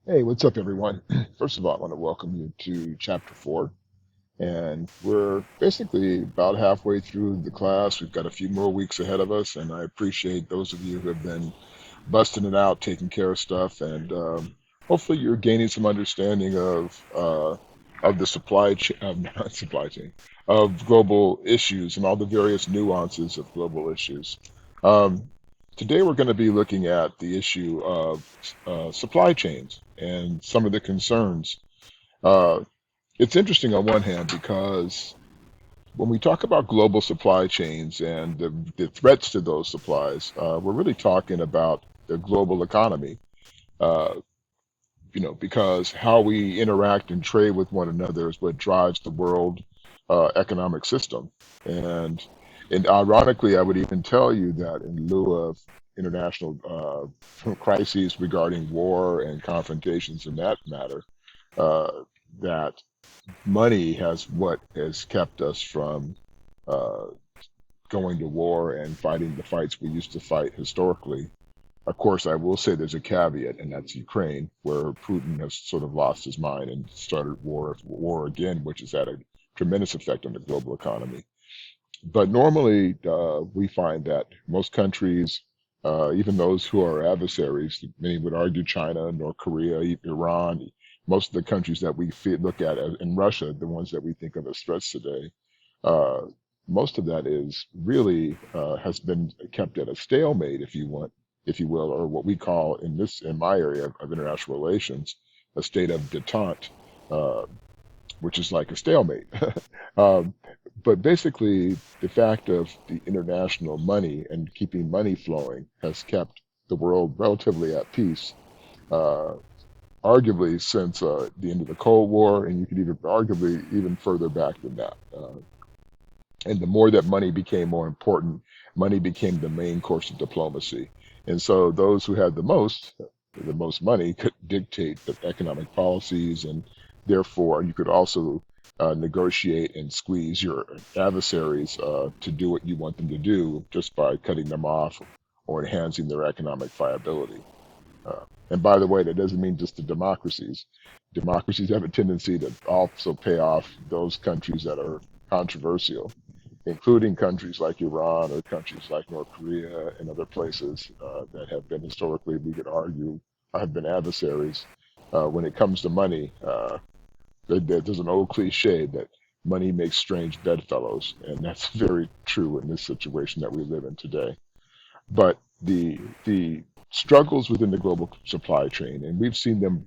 Hey, what's up, everyone? First of all, I want to welcome you to Chapter 4. And we're basically about halfway through the class. We've got a few more weeks ahead of us, and I appreciate those of you who have been busting it out, taking care of stuff, and hopefully you're gaining some understanding of the supply chain, not supply chain, of global issues and all the various nuances of global issues. Um, Today we're going to be looking at the issue of supply chains and some of the concerns. Uh, it's interesting on one hand because when we talk about global supply chains and the threats to those supplies, we're really talking about the global economy. Uh, because how we interact and trade with one another is what drives the world economic system. And and ironically, I would even tell you that in lieu of international crises regarding war and confrontations in that matter, uh, that money has what has kept us from uh, going to war and fighting the fights we used to fight historically. Of course, I will say there's a caveat, and that's Ukraine, where Putin has sort of lost his mind and started war again, which has had a tremendous effect on the global economy. But normally, we find that most countries, even those who are adversaries, many would argue China, North Korea, Iran, most of the countries that look at as, in Russia, the ones that we think of as threats today, uh, most of that is really has been kept at a stalemate, if you will, or what we call in my area of international relations, a state of detente, uh, which is like a stalemate. um, but basically, the fact of the international money and keeping money flowing has kept the world relatively at peace, uh, arguably since the end of the Cold War, and you could even arguably even further back than that. And the more that money became more important, money became the main course of diplomacy. And so those who had the most money could dictate the economic policies, and therefore you could also negotiate and squeeze your adversaries to do what you want them to do just by cutting them off or enhancing their economic viability. And by the way, that doesn't mean just the democracies. Democracies have a tendency to also pay off those countries that are controversial, including countries like Iran or countries like North Korea and other places that have been historically, we could argue, have been adversaries. When it comes to money, there's an old cliche that money makes strange bedfellows, and that's very true in this situation that we live in today. But the struggles within the global supply chain, and we've seen them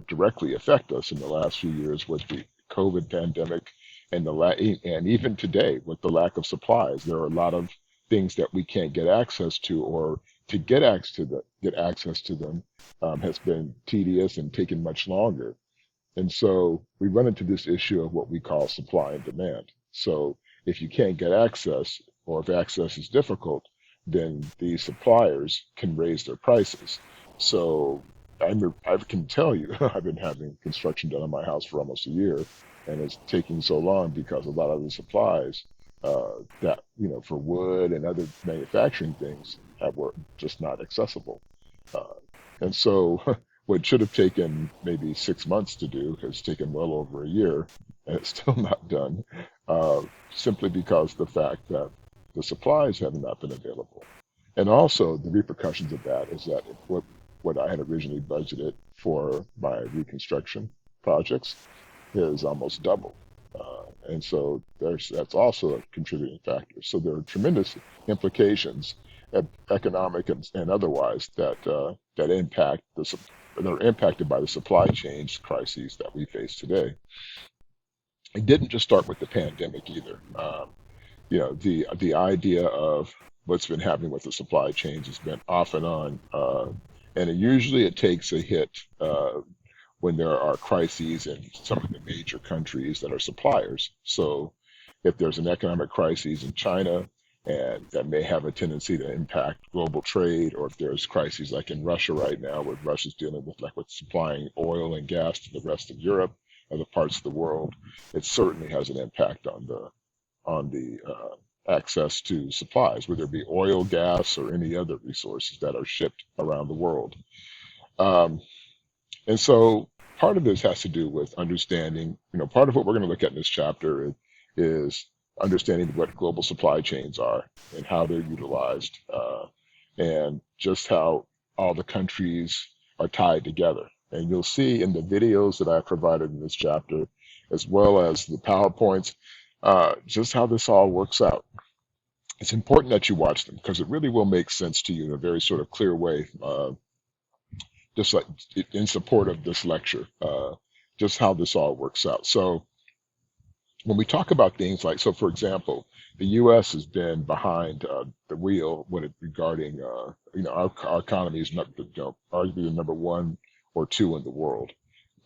directly affect us in the last few years with the COVID pandemic and and even today with the lack of supplies. There are a lot of things that we can't get access to, or to get access to them has been tedious and taken much longer. And so we run into this issue of what we call supply and demand. So if you can't get access, or if access is difficult, then the suppliers can raise their prices. So I can tell you, I've been having construction done on my house for almost a year, and it's taking so long because a lot of the supplies that, for wood and other manufacturing things were just not accessible. Uh, and so what should have taken maybe 6 months to do has taken well over a year, and it's still not done, simply because of the fact that the supplies have not been available. And also the repercussions of that is that what I had originally budgeted for my reconstruction projects is almost double. And so that's also a contributing factor. So there are tremendous implications, economic and otherwise, that impact that are impacted by the supply chains crises that we face today. It didn't just start with the pandemic either. The idea of what's been happening with the supply chains has been off and on, and usually it takes a hit when there are crises in some of the major countries that are suppliers. So if there's an economic crisis in China, and that may have a tendency to impact global trade, or if there's crises like in Russia right now, where Russia's dealing with supplying oil and gas to the rest of Europe, other parts of the world, it certainly has an impact on the access to supplies, whether it be oil, gas, or any other resources that are shipped around the world. Um, And so part of this has to do with understanding, part of what we're going to look at in this chapter is understanding what global supply chains are and how they're utilized, and just how all the countries are tied together. And you'll see in the videos that I provided in this chapter, as well as the PowerPoints, just how this all works out. It's important that you watch them because it really will make sense to you in a very sort of clear way, just like in support of this lecture, just how this all works out. So when we talk about things like, so for example, the U.S. has been behind the wheel when it regarding, our economy is not, arguably the number one or two in the world.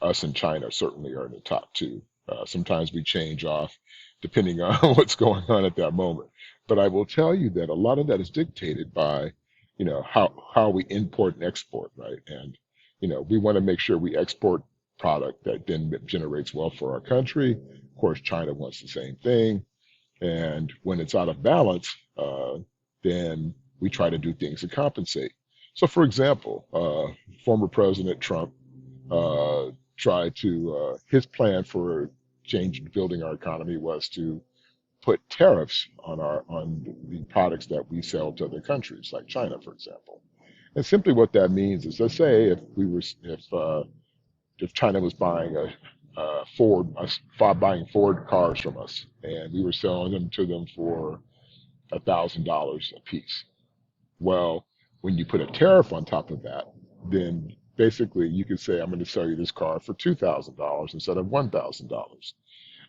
Us and China certainly are in the top two. Sometimes we change off depending on what's going on at that moment. But I will tell you that a lot of that is dictated by, how we import and export, right? And, we want to make sure we export product that then generates wealth for our country. Of course, China wants the same thing. And when it's out of balance, then we try to do things to compensate. So, for example, former President Trump tried to his plan for building our economy was to put tariffs on the products that we sell to other countries, like China, for example. And simply what that means is, let's say if China was buying buying Ford cars from us, and we were selling them to them for $1,000 a piece. Well, when you put a tariff on top of that, then basically you could say, I'm going to sell you this car for $2,000 instead of $1,000.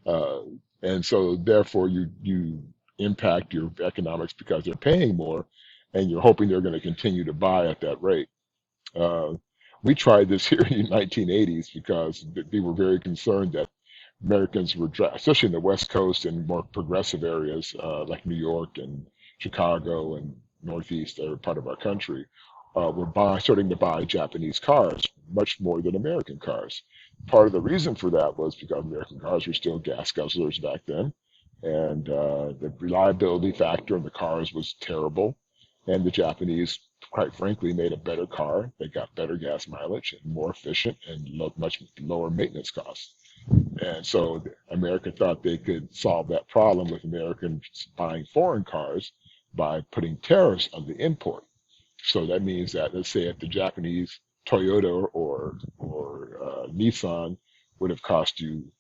Uh, and so therefore you impact your economics because they're paying more, and you're hoping they're going to continue to buy at that rate. Uh, we tried this here in the 1980s because they were very concerned that Americans were, especially in the West Coast and more progressive areas like New York and Chicago and Northeast, that are part of our country, were starting to buy Japanese cars much more than American cars. Part of the reason for that was because American cars were still gas guzzlers back then, and the reliability factor of the cars was terrible. And the Japanese, quite frankly, made a better car. They got better gas mileage and more efficient and much lower maintenance costs. And so America thought they could solve that problem with Americans buying foreign cars by putting tariffs on the import. So that means that, let's say, if the Japanese Toyota or Nissan would have cost you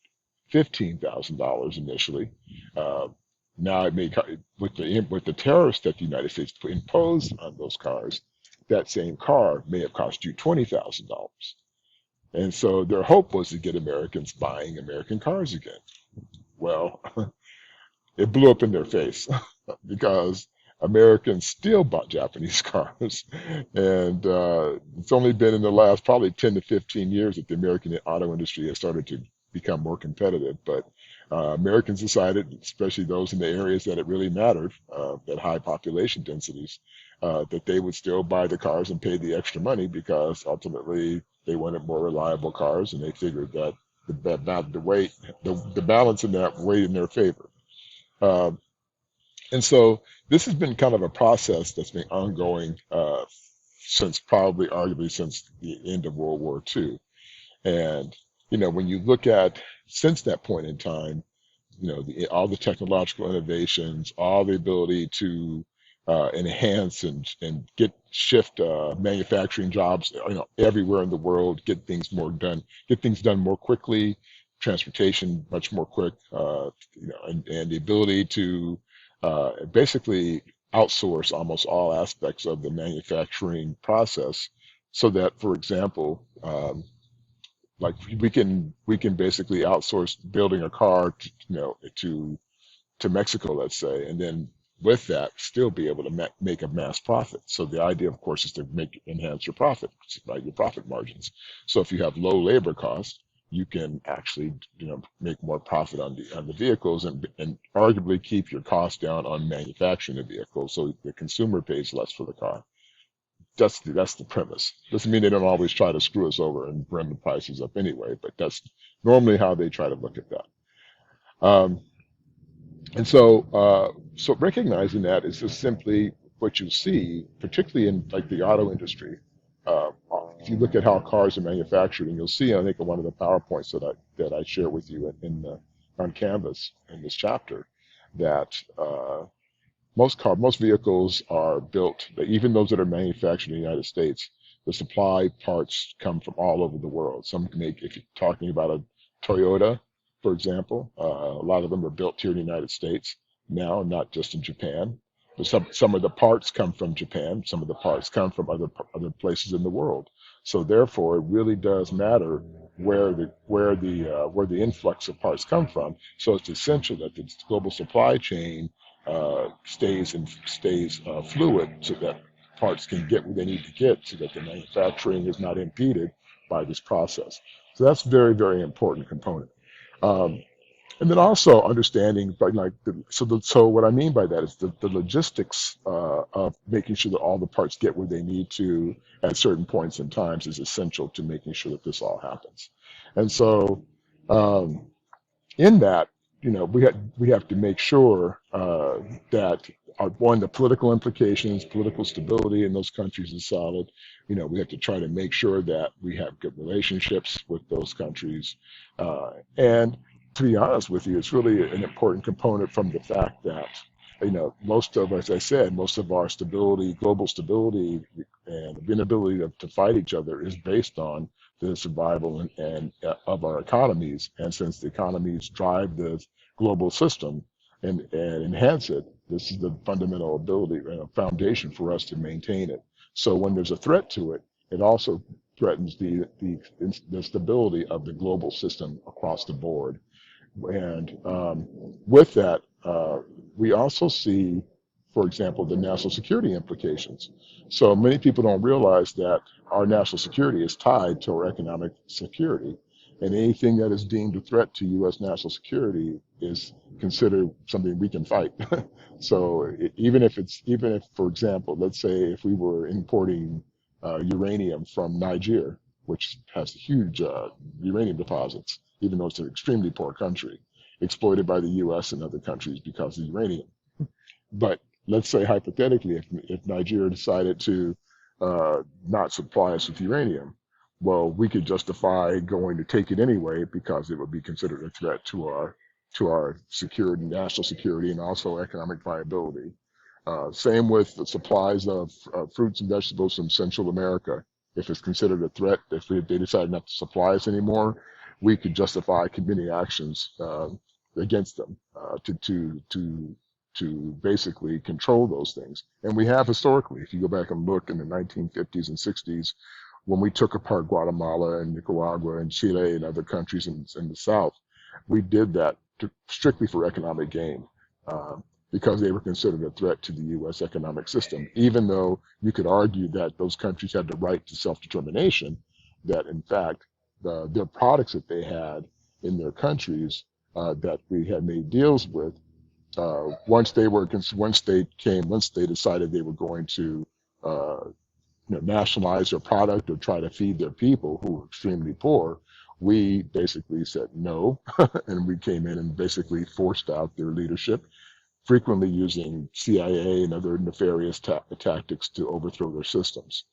$15,000 initially, uh, now it may with the tariffs that the United States imposed on those cars, that same car may have cost you $20,000. And so their hope was to get Americans buying American cars again. Well, it blew up in their face because Americans still bought Japanese cars. And it's only been in the last probably 10 to 15 years that the American auto industry has started to become more competitive. But Americans decided, especially those in the areas that it really mattered, that high population densities, that they would still buy the cars and pay the extra money because ultimately they wanted more reliable cars, and they figured that the balance in that weighed in their favor. Um, and so this has been kind of a process that's been ongoing since probably arguably since the end of World War II. And when you look at since that point in time, all the technological innovations, all the ability to enhance and shift manufacturing jobs, everywhere in the world, get things done more quickly, transportation much more quick, and the ability to basically outsource almost all aspects of the manufacturing process, so that, for example, like we can basically outsource building a car to Mexico, let's say, and then with that still be able to make a mass profit. So the idea, of course, is to enhance your profit, right? Your profit margins. So if you have low labor costs, you can actually make more profit on the vehicles, and arguably keep your costs down on manufacturing the vehicle, so the consumer pays less for the car. That's the premise. Doesn't mean they don't always try to screw us over and bring the prices up anyway, but that's normally how they try to look at that. Um, and so recognizing that is just simply what you see, particularly in like the auto industry. Uh, if you look at how cars are manufactured, and you'll see, I think, in one of the PowerPoints that I share with you on Canvas in this chapter, that most vehicles are built, even those that are manufactured in the United States, the supply parts come from all over the world. Some make, if you're talking about a Toyota, for example, a lot of them are built here in the United States now, not just in Japan. But some of the parts come from Japan. Some of the parts come from other places in the world. So therefore, it really does matter where the influx of parts come from. So it's essential that the global supply chain stays fluid, so that parts can get what they need to get, so that the manufacturing is not impeded by this process. So that's very, very important component. Um, and then also understanding, so what I mean by that is the logistics of making sure that all the parts get where they need to at certain points in times is essential to making sure that this all happens. And so um, in that, we have to make sure that one, the political implications, political stability in those countries is solid. We have to try to make sure that we have good relationships with those countries, and to be honest with you, it's really an important component from the fact that as I said, most of our stability, global stability, and inability to fight each other is based on the survival and of our economies. And since the economies drive the global system and enhance it, this is the fundamental ability and foundation for us to maintain it. So when there's a threat to it, it also threatens the stability of the global system across the board. And with that, we also see, for example, the national security implications. So many people don't realize that our national security is tied to our economic security. And anything that is deemed a threat to U.S. national security is considered something we can fight. So even if, for example, let's say if we were importing uranium from Niger, which has huge uranium deposits, even though it's an extremely poor country, exploited by the U.S. and other countries because of uranium. But let's say hypothetically, if Nigeria decided to not supply us with uranium, well, we could justify going to take it anyway because it would be considered a threat to our security, national security, and also economic viability. Same with the supplies of fruits and vegetables from Central America. If it's considered a threat, if they decide not to supply us anymore, we could justify committing actions against them to basically control those things. And we have historically. If you go back and look in the 1950s and 60s, when we took apart Guatemala and Nicaragua and Chile and other countries in the South, we did that strictly for economic gain. Because they were considered a threat to the U.S. economic system, even though you could argue that those countries had the right to self-determination, that in fact their products that they had in their countries that we had made deals with, once they decided they were going to nationalize their product or try to feed their people who were extremely poor, we basically said no, and we came in and basically forced out their leadership, frequently using CIA and other nefarious tactics to overthrow their systems.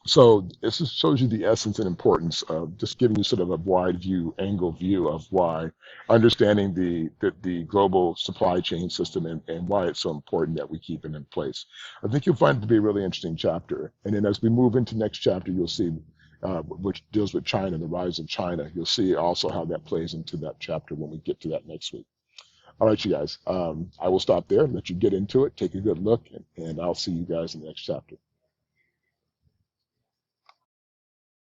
So this shows you the essence and importance of just giving you sort of a wide angle view of why understanding the global supply chain system and why it's so important that we keep it in place. I think you'll find it to be a really interesting chapter. And then as we move into next chapter, you'll see which deals with China, the rise of China. You'll see also how that plays into that chapter when we get to that next week. All right, you guys, I will stop there and let you get into it, take a good look, and I'll see you guys in the next chapter.